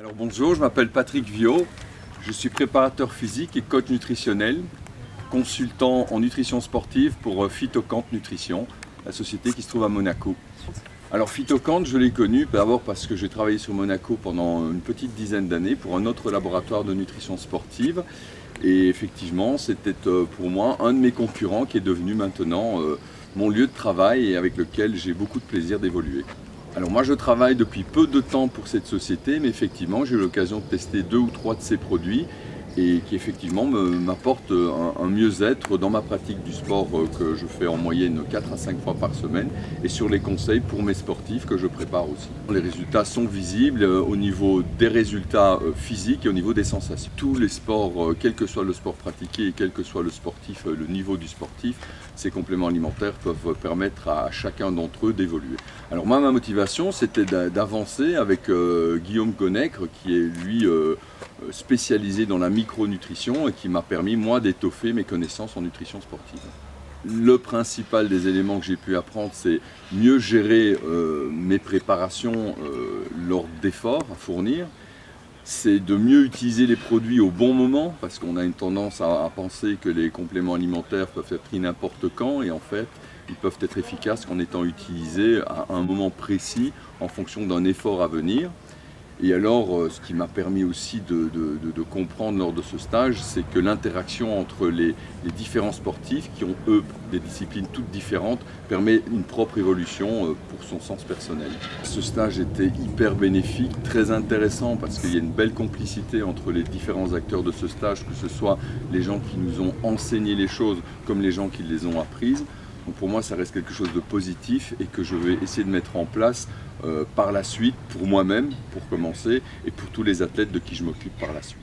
Alors bonjour, je m'appelle Patrick Viau, je suis préparateur physique et coach nutritionnel, consultant en nutrition sportive pour Phytocant Nutrition, la société qui se trouve à Monaco. Alors Phytocant, je l'ai connu d'abord parce que j'ai travaillé sur Monaco pendant une petite dizaine d'années pour un autre laboratoire de nutrition sportive. Et effectivement, c'était pour moi un de mes concurrents qui est devenu maintenant mon lieu de travail et avec lequel j'ai beaucoup de plaisir d'évoluer. Alors moi je travaille depuis peu de temps pour cette société, mais effectivement j'ai eu l'occasion de tester 2 ou 3 de ces produits et qui effectivement m'apportent un mieux-être dans ma pratique du sport que je fais en moyenne 4 à 5 fois par semaine et sur les conseils pour mes sportifs que je prépare aussi. Les résultats sont visibles au niveau des résultats physiques et au niveau des sensations. Tous les sports, quel que soit le sport pratiqué et quel que soit le sportif, le niveau du sportif, ces compléments alimentaires peuvent permettre à chacun d'entre eux d'évoluer. Alors moi, ma motivation, c'était d'avancer avec Guillaume Gonègre, qui est lui spécialisé dans la micronutrition et qui m'a permis, moi, d'étoffer mes connaissances en nutrition sportive. Le principal des éléments que j'ai pu apprendre, c'est mieux gérer mes préparations lors d'efforts à fournir. C'est de mieux utiliser les produits au bon moment, parce qu'on a une tendance à penser que les compléments alimentaires peuvent être pris n'importe quand, et en fait, ils peuvent être efficaces qu'en étant utilisés à un moment précis, en fonction d'un effort à venir. Et alors, ce qui m'a permis aussi de comprendre lors de ce stage, c'est que l'interaction entre les différents sportifs, qui ont eux des disciplines toutes différentes, permet une propre évolution pour son sens personnel. Ce stage était hyper bénéfique, très intéressant, parce qu'il y a une belle complicité entre les différents acteurs de ce stage, que ce soit les gens qui nous ont enseigné les choses, comme les gens qui les ont apprises. Donc pour moi, ça reste quelque chose de positif et que je vais essayer de mettre en place par la suite, pour moi-même, pour commencer, et pour tous les athlètes de qui je m'occupe par la suite.